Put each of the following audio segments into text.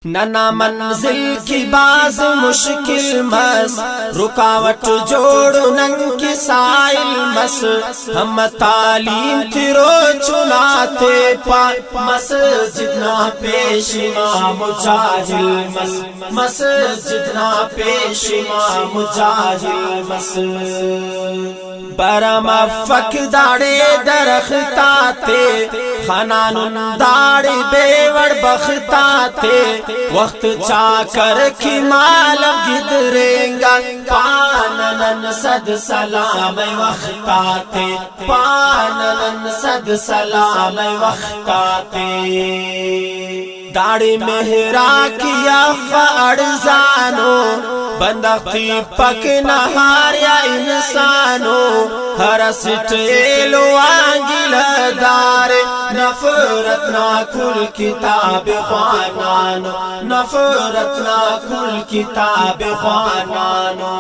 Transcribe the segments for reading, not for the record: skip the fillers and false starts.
नना मंजिल की बाज मुश्किल मस रुकावट जोड़ नंग की साइल मस हम तालीम तिरो चुनाते पा मस्जिद ना पेश इमाम जाहिल मस मस्जिद ना पेश इमाम जाहिल मस बरम फक दाड़े दरख्ताते खनानुन दाड़े बेवड़ बख्ताते वक्त चाकर की मालम गिदरेंगा पानन सद सलाम वख्ताते पानन सद सलाम वख्ताते दाढ़ी मेहरा किया फड़जानो बंदखी पक नहार या इंसानो हर सिटेलो आंगिल दारे नफरत ना कुल किताब ख़ानानो नफरत ना कुल किताब ख़ानानो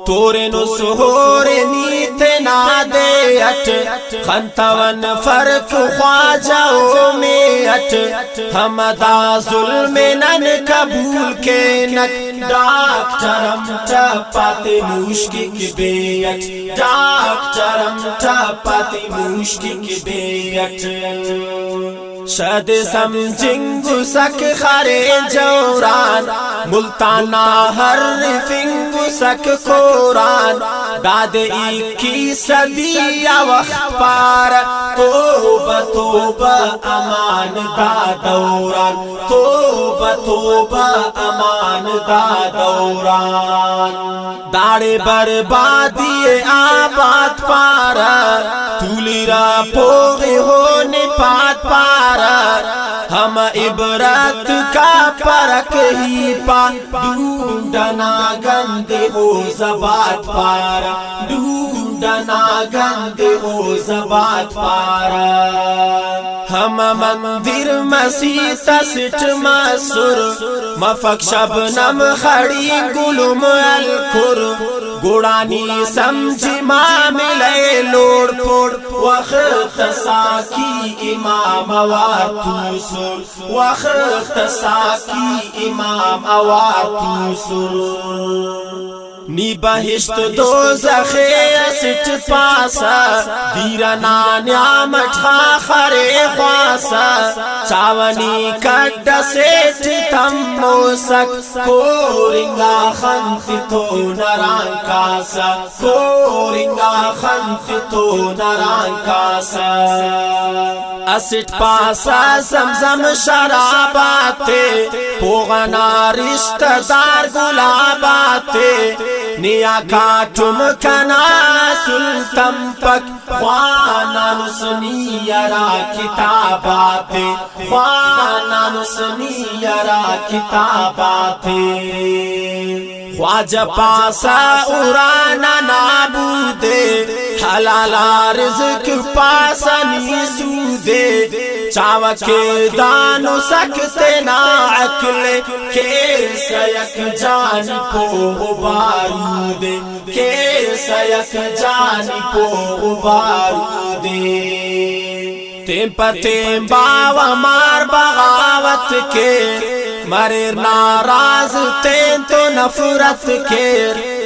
तोरे नो सोहरे नीते ना दे अट खंतवन फर्क ख्वाजाओ में अट हमदा जुल्म नन कबूल के नक डॉक्टरम टपाते मुश्किल बेयट डॉक्टरम टपाते मुश्किल बेयट शद समझिंगु सक खरे जौरान मुल्ताना हर फिंगु सक कोरान दादे की सदिया वक्त पार तोबा तोबा अमान दा दौरान तोबा तोबा अमान दा दौरान दाड़े बर्बादी आबाद पारा तुलिरा पोगे होने पात पारा हम इबरत का परक ही पा ढूंढना गंदे हो ज़बात पारा ढूंढना गंदे हो ज़बात पारा हम मंदिर मसीत सिट मसूर मफक शबनम खड़ी गुलुम अलकुर गुड़ानी समझी मामिले लोड़ पोड़ वक्त साकी इमाम वातुसुर वक्त साकी इमाम वातुसुर नी बहिश्त दो ज़खे सिट पासा दीरना न्यामत खरे ख्वासा चावनी कड्ड सेठ तम्मो सक कोरिंगा खंत तो नरां कासा कोरिंगा खंत तो नरां कासा असिट पासा जमजम शराबाते पोगना रिश्तेदार गुलाबाते निया काटुम कना सुल्तम पक ख्वाना नुसनियरा किताबाते ख्वाना नुसनियरा किताबाते ख्वाजा पासा उराना नाबूदे हलाला रिज़्क पासा नीसूदे चावा के दानो सकते ना अकले के सयक जान पो बारूदे के सयक जान पो बारूदे तेम पतेम बावा मार बगावत के मरे नाराज तें तो नफरत के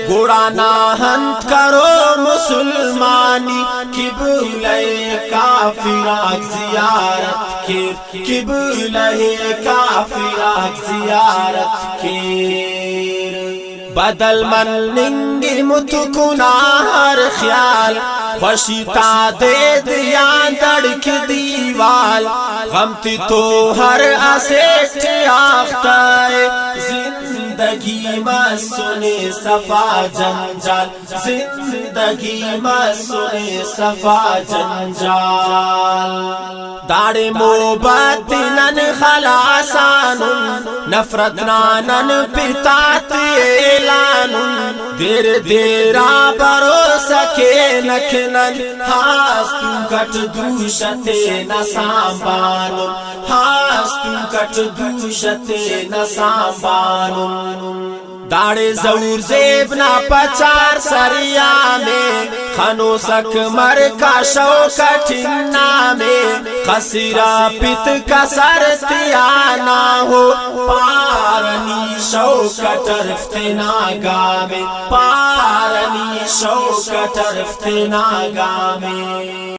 गुड़ाना हंत करो मुसलमानी किबले काफिरा जियारत के किबले काफिरा जियारत के बदल मन निंगी मुतकुना हर ख्याल खुशिता दे दिया दड़क दीवाल गमती तो हर असेट आख्ताए जिंदगी में सुने सफा जंजाल जिंदगी में सुने सफा जंजाल दाड़े मोहब्बत नन खलासानुन नफरत नानन पितात एलानुन देर देरा भरोसा के नखनन हास्तु कट दूषते न सांबानुन हास्तु कट दूषते न सांबानुन दाड़े जऊर जेब ना पचार सरिया में खनो सक मर का शौ कठिना में खसीरा पित का सरतिया ना हो पारनी शौ कटरफ्ते ना गावे पारनी शौ कटरफ्ते ना गावे।